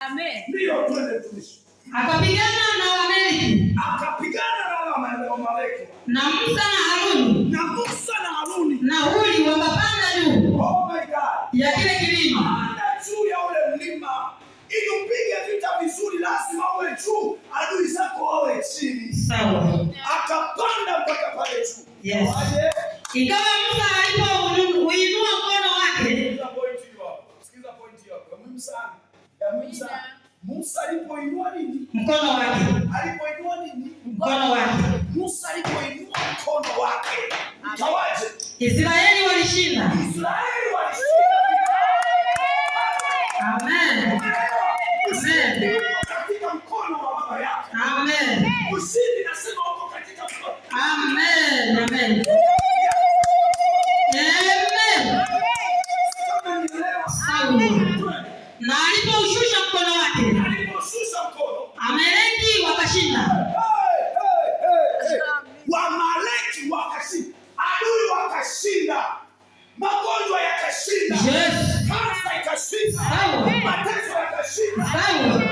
Amen. Ndio twende tuishi. Akapigana na Waamaleki. Akapigana na Waamaleki. Na Musa na Haruni. Na Huri wakapanda juu. Oh my God. Ya kile kilima. Panda juu ya ule mlima. Ili upige vita vizuri lazima uwe juu, adui zako wawe chini. Sawa. Akapanda mpaka pale juu. Yes. Ikawa Musa alipoinua mkono wake. Sikiza point hiyo. Muhimu sana. Ya muhimu sana. Musa alipoinua nini? Mkono wake. Alipoinua nini? Mkono wake. Musa alipoinua mkono wake. Ikawaje? Israeli walishinda. Israeli walishinda. Amen. Amen. Katika mkono wa baba yako. Amen. Ushindi nasema uko katika mkono. Amen. Amen. Amen. Sawa. Na aliposhusha mkono wake. Aliposhusha mkono. Amaleki wakashinda. Waamaleki wakashinda. Adui wakashinda. Magonjwa yakashinda. Yes. Kansa ikashinda. Sawa. Mateso yakashinda. Sawa.